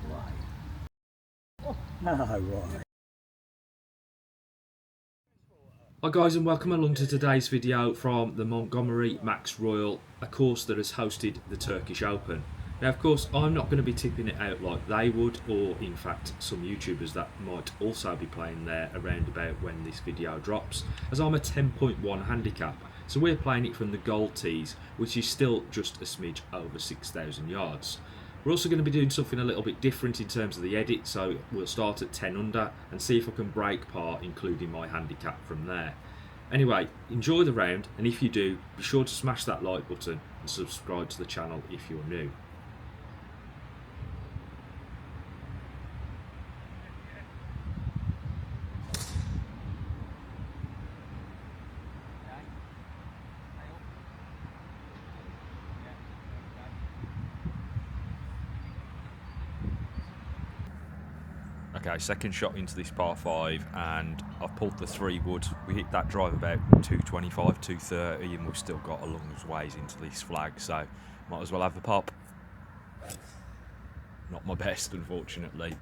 way. No way. Hi guys, and welcome along to today's video from the Montgomerie Maxx Royal, a course that has hosted the Turkish Open. Now of course I'm not going to be tipping it out like they would, or in fact some YouTubers that might also be playing there around about when this video drops, as I'm a 10.1 handicap, so we're playing it from the gold tees, which is still just a smidge over 6,000 yards. We're also going to be doing something a little bit different in terms of the edit, so we'll start at 10 under and see if I can break par including my handicap from there. Anyway, enjoy the round, and if you do, be sure to smash that like button and subscribe to the channel if you're new. Okay, second shot into this par 5, and I've pulled the 3 wood. We hit that drive about 225, 230, and we've still got a long ways into this flag, so might as well have a pop. Not my best, unfortunately.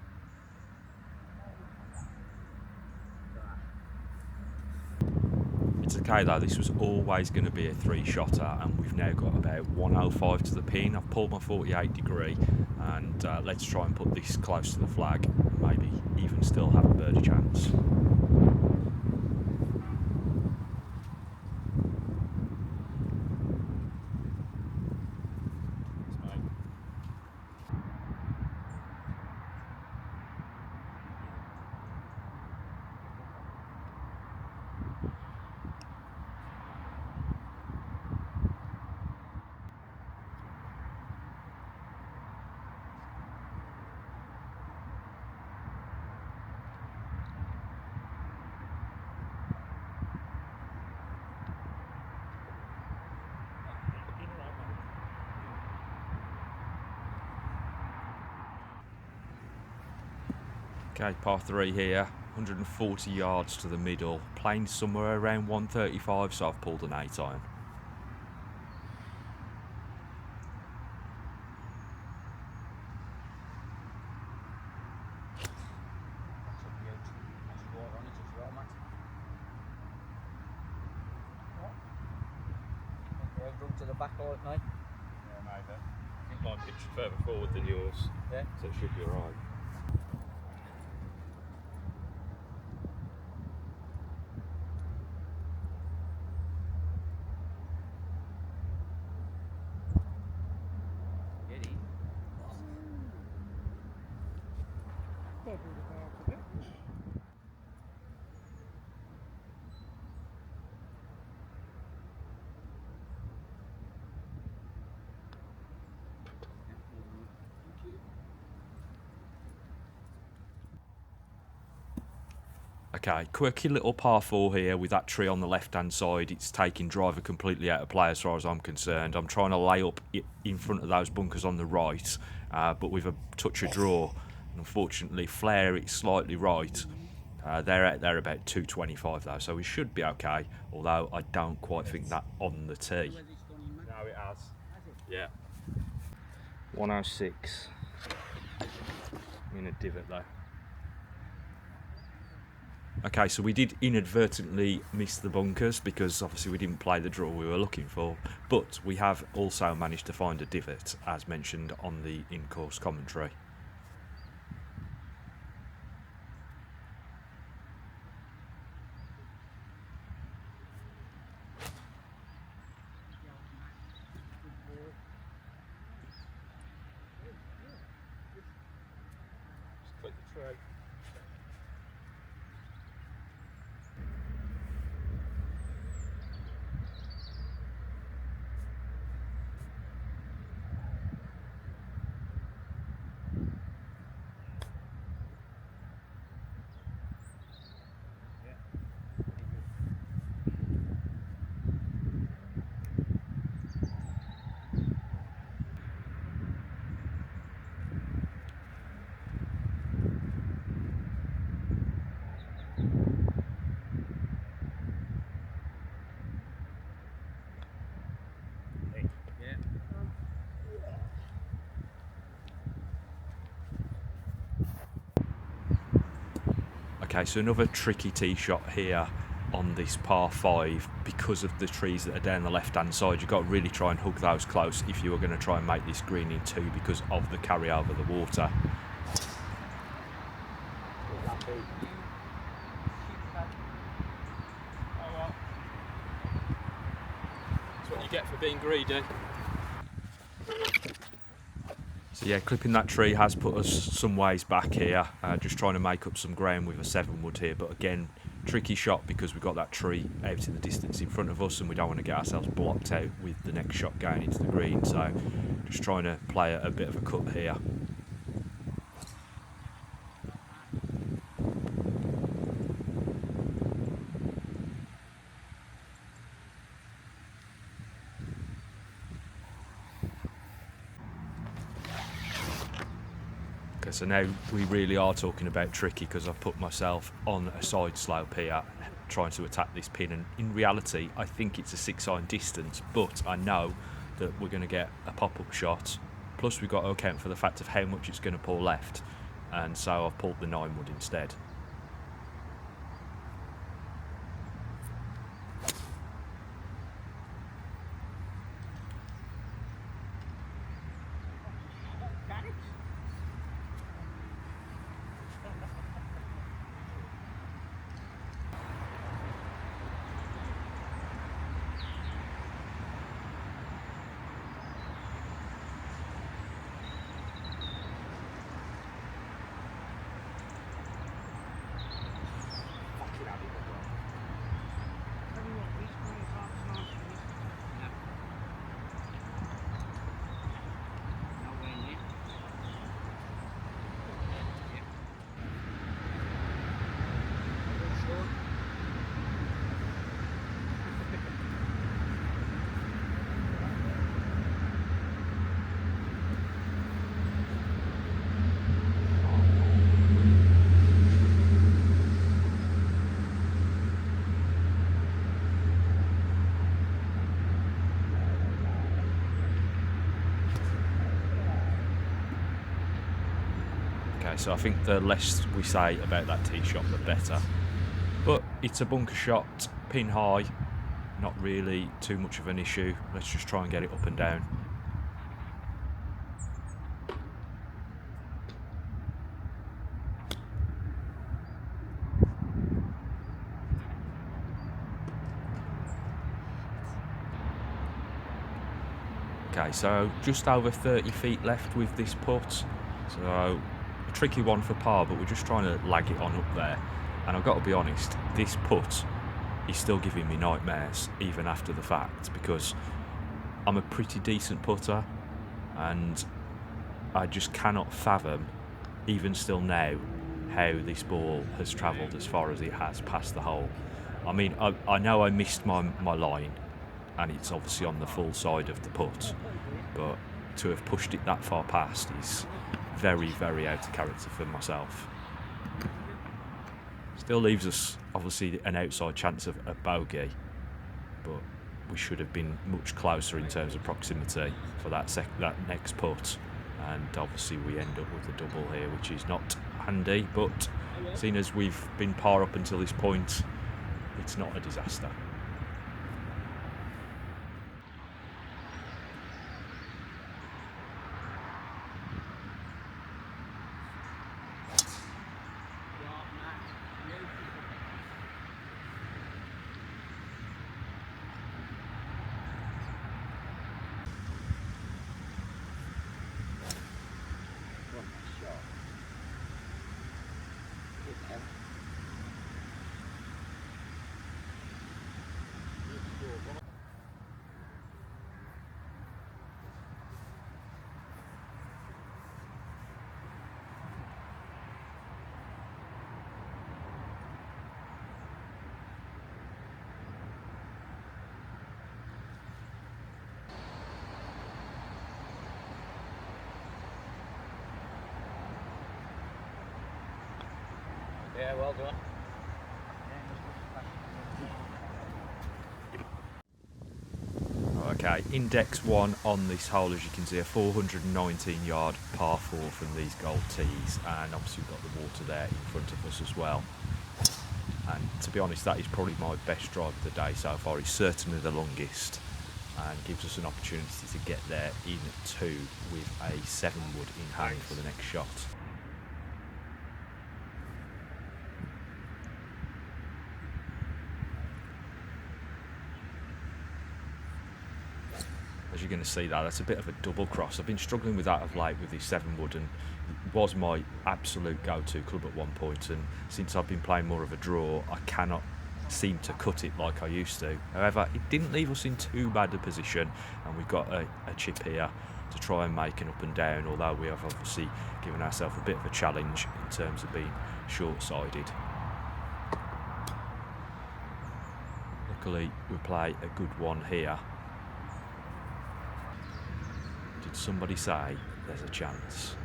It's okay though, this was always going to be a 3-shotter, and we've now got about 105 to the pin. I've pulled my 48 degree, and let's try and put this close to the flag, maybe even still have a birdie chance. Okay, par 3 here, 140 yards to the middle, playing somewhere around 135, so I've pulled an 8 iron. To the back right, mate? Yeah, maybe. I think mine pitched further forward than yours, yeah, so it should be alright. Okay, quirky little par 4 here with that tree on the left hand side. It's taking driver completely out of play as far as I'm concerned. I'm trying to lay up in front of those bunkers on the right, but with a touch of draw. Unfortunately, flare it slightly right. They're out there about 225 though, so we should be okay, although I don't quite think that on the tee. No, it has. Yeah. 106. In a divot though. Okay, so we did inadvertently miss the bunkers because obviously we didn't play the draw we were looking for, but we have also managed to find a divot as mentioned on the in-course commentary. Just click the tray. Okay, so another tricky tee shot here on this par 5 because of the trees that are down the left hand side. You've got to really try and hug those close if you were going to try and make this green in 2 because of the carry over the water. That's what you get for being greedy. So yeah, clipping that tree has put us some ways back here, just trying to make up some ground with a 7 wood here, but again, tricky shot because we've got that tree out in the distance in front of us and we don't want to get ourselves blocked out with the next shot going into the green, so just trying to play a bit of a cut here. So now we really are talking about tricky because I've put myself on a side slope here trying to attack this pin, and in reality I think it's a 6-iron distance, but I know that we're going to get a pop-up shot, plus we've got to account for the fact of how much it's going to pull left, and so I've pulled the 9 wood instead. So I think the less we say about that tee shot, the better. But it's a bunker shot, pin high, not really too much of an issue. Let's just try and get it up and down. Okay, so just over 30 feet left with this putt. So a tricky one for par, but we're just trying to lag it on up there. And I've got to be honest, this putt is still giving me nightmares even after the fact, because I'm a pretty decent putter and I just cannot fathom, even still now, how this ball has travelled as far as it has past the hole. I mean, I know I missed my line and it's obviously on the full side of the putt, but to have pushed it that far past is very, very out of character for myself. Still leaves us obviously an outside chance of a bogey, but we should have been much closer in terms of proximity for that next putt, and obviously we end up with a double here, which is not handy, but seeing as we've been par up until this point, it's not a disaster. Yeah, well done. Okay, index 1 on this hole, as you can see, a 419 yard par 4 from these gold tees, and obviously we've got the water there in front of us as well. and to be honest, that is probably my best drive of the day so far. It's certainly the longest and gives us an opportunity to get there in 2 with a 7 wood in hand for the next shot. As you're going to see that's a bit of a double cross. I've been struggling with that of late with this 7 wood, and it was my absolute go-to club at one point, and since I've been playing more of a draw, I cannot seem to cut it like I used to. However, it didn't leave us in too bad a position, and we've got a chip here to try and make an up and down, although we have obviously given ourselves a bit of a challenge in terms of being short-sided. Luckily, we play a good one here. Did somebody say there's a chance?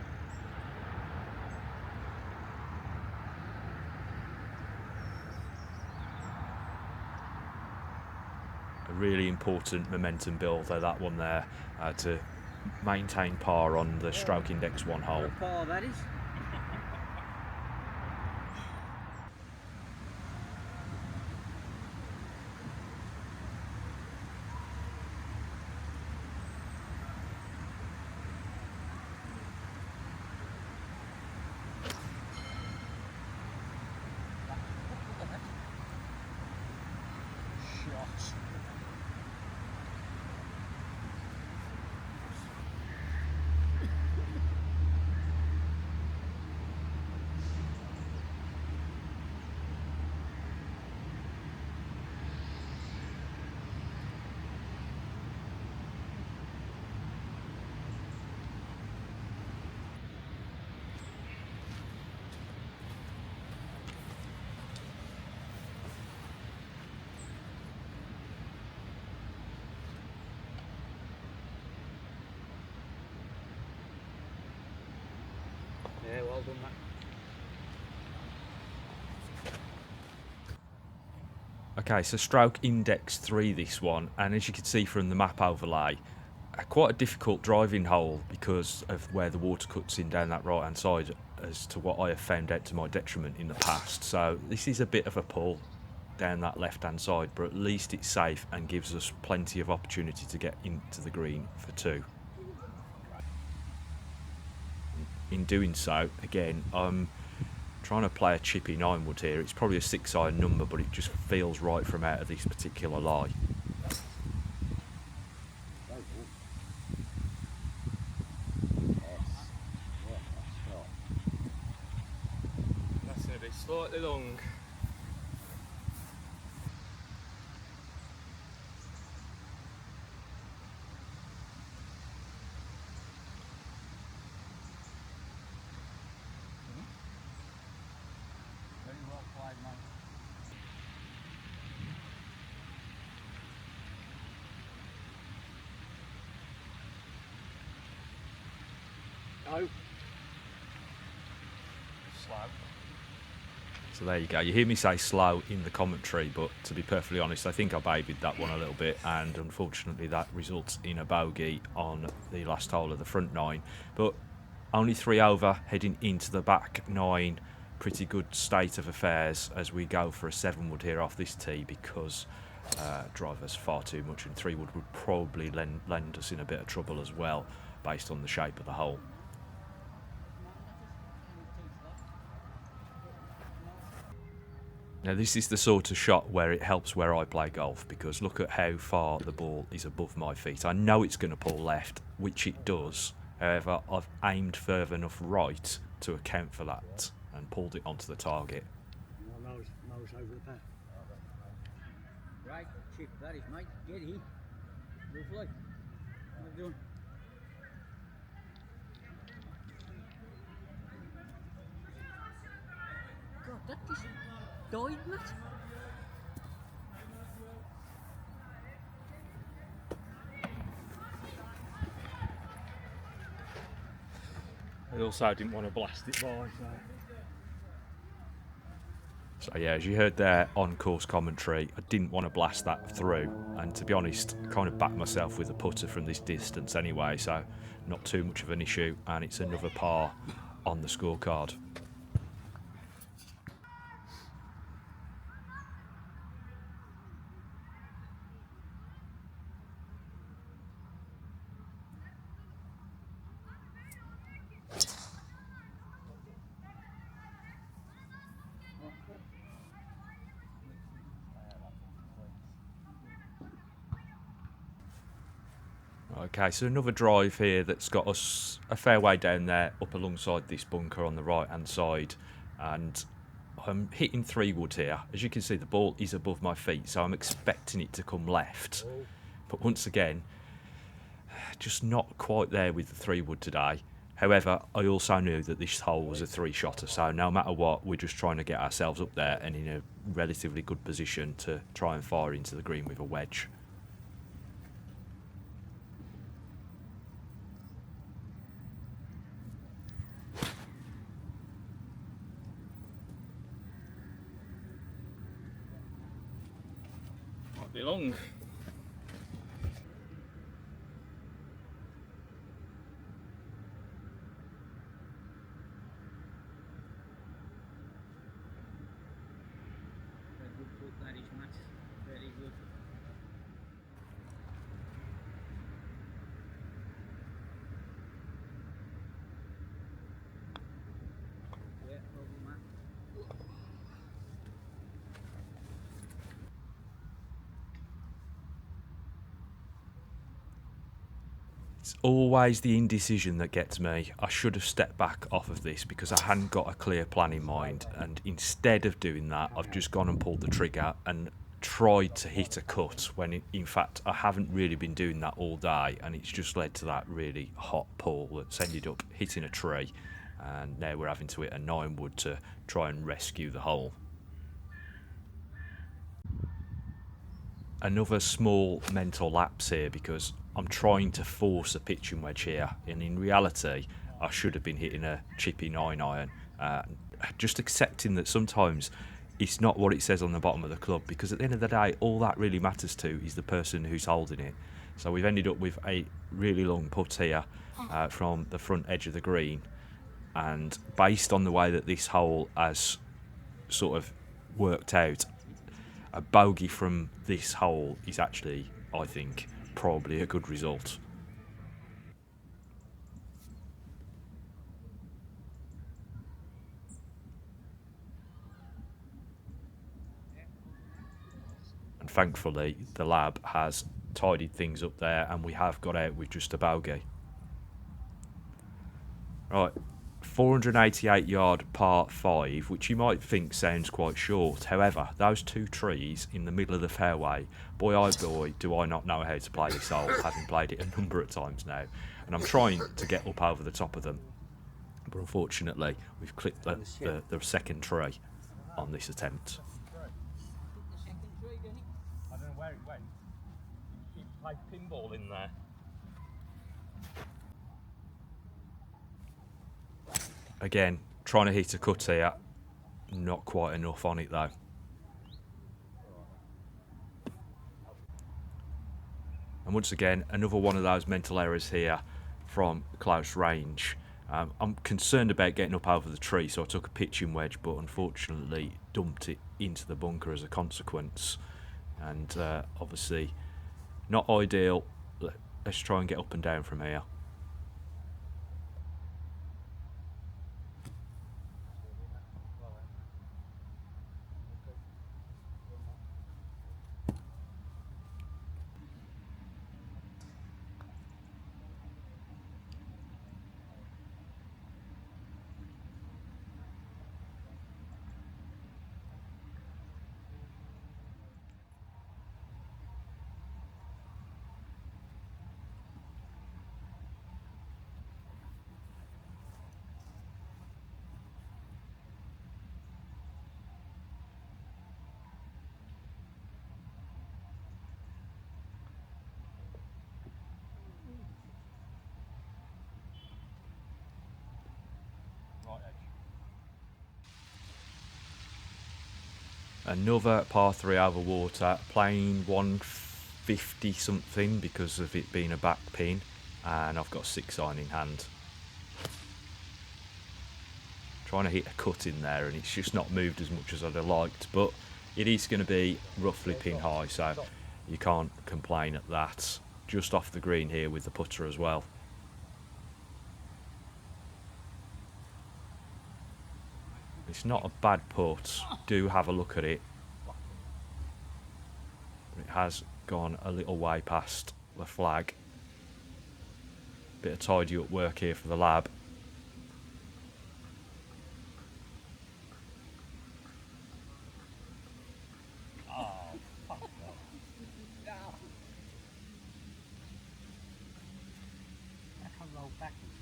A really important momentum builder, that one there, to maintain par on the stroke index 1 hole. Par, that is. Yeah, well done, Matt. Okay, so stroke index 3 this one, and as you can see from the map overlay, quite a difficult driving hole because of where the water cuts in down that right hand side, as to what I have found out to my detriment in the past. So this is a bit of a pull down that left hand side, but at least it's safe and gives us plenty of opportunity to get into the green for 2. In doing so, again, I'm trying to play a chippy 9 wood here. It's probably a 6-iron number, but it just feels right from out of this particular lie. That's going to be slightly long. Very well played, mate. No. Slow. So there you go. You hear me say slow in the commentary, but to be perfectly honest, I think I babied that one a little bit, and unfortunately that results in a bogey on the last hole of the front 9. But only 3 over, heading into the back 9. Pretty good state of affairs as we go for a 7 wood here off this tee, because drivers far too much, and 3 wood would probably lend us in a bit of trouble as well, based on the shape of the hole. Now this is the sort of shot where it helps where I play golf, because look at how far the ball is above my feet. I know it's going to pull left, which it does. However, I've aimed further enough right to account for that and pulled it onto the target. Nose over the path. Right, chip, that is, mate. Get in. Lovely. What are you doing? God, that just died, Matt. I also didn't want to blast it by, So yeah, as you heard there on course commentary, I didn't want to blast that through, and to be honest, I kind of backed myself with a putter from this distance anyway, so not too much of an issue, and it's another par on the scorecard. Okay, so another drive here that's got us a fair way down there, up alongside this bunker on the right hand side, and I'm hitting 3 wood here. As you can see, the ball is above my feet, so I'm expecting it to come left, but once again, just not quite there with the 3 wood today. However, I also knew that this hole was a 3-shotter, so no matter what, we're just trying to get ourselves up there and in a relatively good position to try and fire into the green with a wedge. Might be long. Very good put, that is, Matt. Very good. Yeah, lovely, Matt. It's always the indecision that gets me. I should have stepped back off of this because I hadn't got a clear plan in mind, and instead of doing that, I've just gone and pulled the trigger and tried to hit a cut when in fact I haven't really been doing that all day, and it's just led to that really hot pull that's ended up hitting a tree, and now we're having to hit a 9 wood to try and rescue the hole. Another small mental lapse here because I'm trying to force a pitching wedge here, and in reality I should have been hitting a chippy 9-iron. Just accepting that sometimes it's not what it says on the bottom of the club, because at the end of the day all that really matters to is the person who's holding it. So we've ended up with a really long putt here from the front edge of the green, and based on the way that this hole has sort of worked out, a bogey from this hole is actually, I think, probably a good result. And thankfully the lab has tidied things up there and we have got out with just a bogey. Right, 488 yard par 5, which you might think sounds quite short. However, those 2 trees in the middle of the fairway, boy oh boy do I not know how to play this hole, having played it a number of times now, and I'm trying to get up over the top of them, but unfortunately we've clipped the second tree on this attempt. I don't know where it went. He played pinball in there. Again, trying to hit a cut here, not quite enough on it though. And once again, another one of those mental errors here from close range. I'm concerned about getting up over the tree, so I took a pitching wedge, but unfortunately dumped it into the bunker as a consequence. And obviously not ideal. Let's try and get up and down from here. Another par 3 over water, playing 150 something because of it being a back pin, and I've got 6-iron in hand. Trying to hit a cut in there and it's just not moved as much as I'd have liked, but it is going to be roughly pin high, so you can't complain at that. Just off the green here with the putter as well. It's not a bad putt, do have a look at it. It has gone a little way past the flag. Bit of tidy up work here for the lab. Oh, fuck no. I can roll backwards.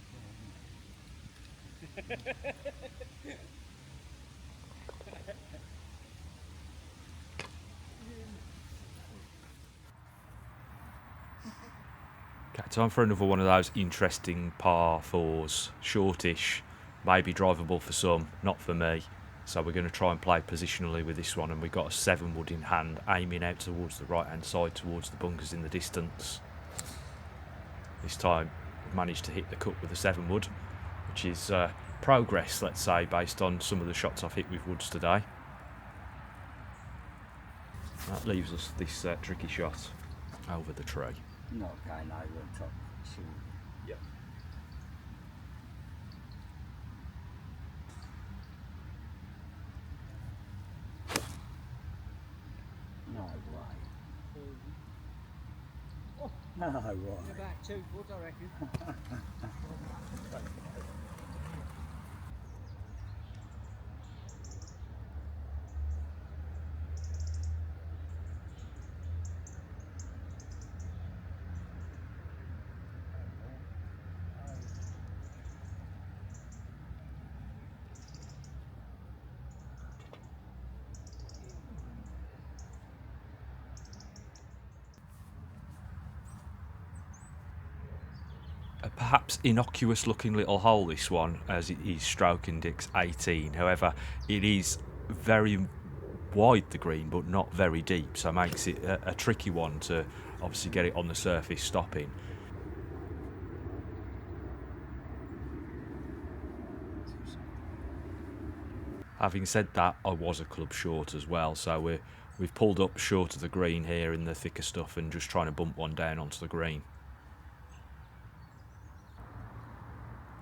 Okay, time for another one of those interesting par fours, shortish, maybe drivable for some, not for me. So we're going to try and play positionally with this one, and we've got a 7 wood in hand, aiming out towards the right hand side, towards the bunkers in the distance. This time we've managed to hit the cut with a 7 wood, which is progress, let's say, based on some of the shots I've hit with woods today. That leaves us this tricky shot over the tree. Not going over the top. Yeah. No way. No way. About 2 foot, I reckon. A perhaps innocuous looking little hole, this one, as it is stroke index 18. However, it is very wide, the green, but not very deep, so makes it a tricky one to obviously get it on the surface stopping. Having said that, I was a club short as well, so we've pulled up short of the green here in the thicker stuff and just trying to bump one down onto the green.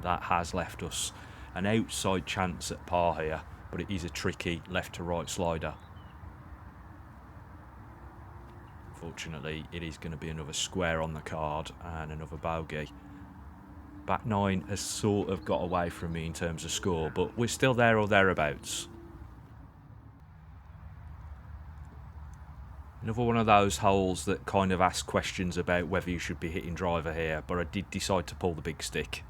That has left us an outside chance at par here, but it is a tricky left to right slider. Fortunately, it is going to be another square on the card and another bogey. Back 9 has sort of got away from me in terms of score, but we're still there or thereabouts. Another one of those holes that kind of ask questions about whether you should be hitting driver here, but I did decide to pull the big stick.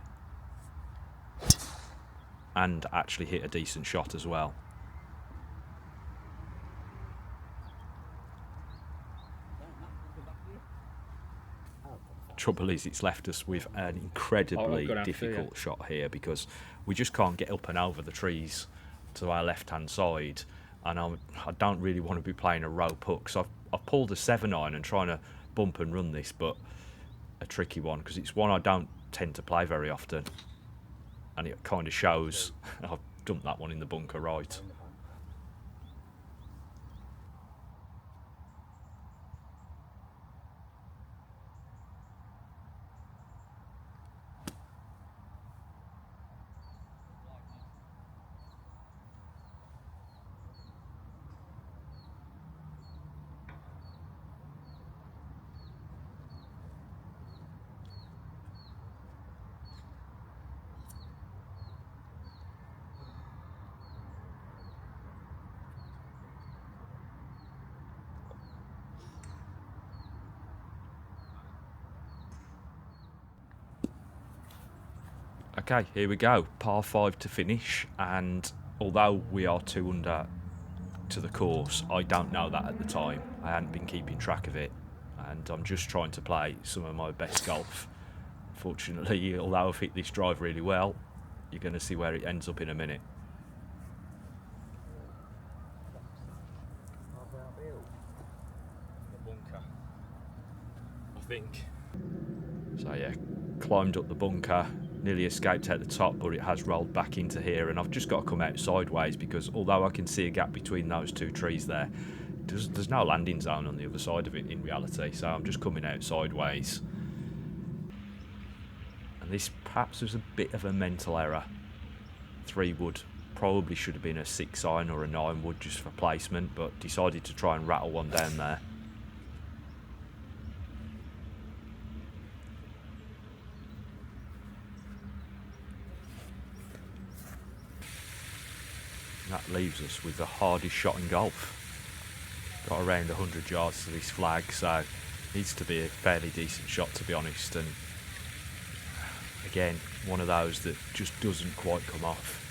And actually hit a decent shot as well. Trouble is, it's left us with an incredibly difficult shot here, because we just can't get up and over the trees to our left hand side, and I don't really want to be playing a rope hook, so I've pulled a 7 iron and trying to bump and run this, but a tricky one because it's one I don't tend to play very often. And it kind of shows. I've dumped that one in the bunker right. Okay, here we go. Par 5 to finish, and although we are 2 under to the course, I don't know that at the time. I hadn't been keeping track of it, and I'm just trying to play some of my best golf. Fortunately, although I've hit this drive really well, you're going to see where it ends up in a minute. The bunker, I think. So yeah, climbed up the bunker, nearly escaped out the top, but it has rolled back into here, and I've just got to come out sideways because although I can see a gap between those 2 trees there, there's no landing zone on the other side of it in reality, so I'm just coming out sideways. And this perhaps was a bit of a mental error. 3 wood probably should have been a 6 iron or a 9 wood just for placement, but decided to try and rattle one down there. that leaves us with the hardest shot in golf. Got around 100 yards to this flag, so needs to be a fairly decent shot, to be honest. And again, one of those that just doesn't quite come off.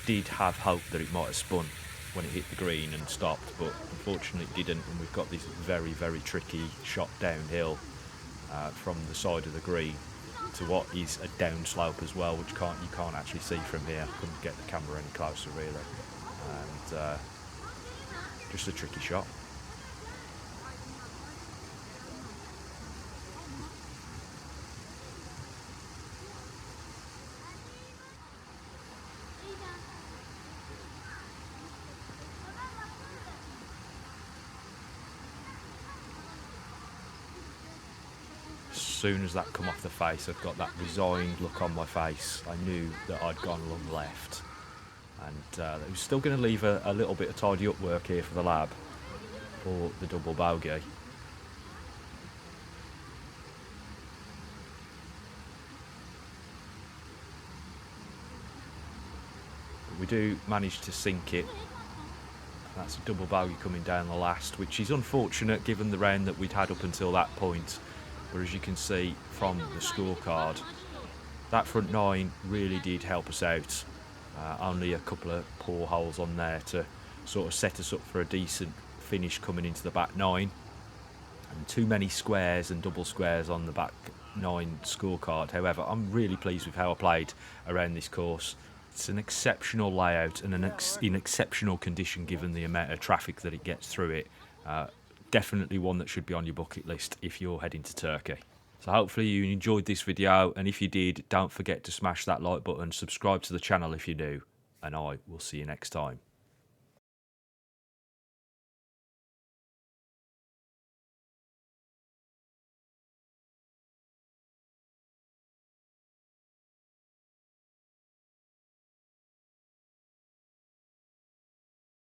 Did have hope that it might have spun when it hit the green and stopped, but unfortunately it didn't, and we've got this very, very tricky shot downhill from the side of the green to what is a downslope as well, which you can't actually see from here. Couldn't get the camera any closer really, and just a tricky shot. As soon as that come off the face, I've got that resigned look on my face. I knew that I'd gone long left, and it was still going to leave a little bit of tidy up work here for the lab for the double bogey. But we do manage to sink it. That's a double bogey coming down the last, which is unfortunate given the round that we'd had up until that point. But as you can see from the scorecard, that front nine really did help us out. Only a couple of poor holes on there to sort of set us up for a decent finish coming into the back nine. And too many squares and double squares on the back nine scorecard. However, I'm really pleased with how I played around this course. It's an exceptional layout and in exceptional condition given the amount of traffic that it gets through it. Definitely one that should be on your bucket list if you're heading to Turkey. So hopefully you enjoyed this video, and if you did, don't forget to smash that like button, subscribe to the channel if you're new, and I will see you next time.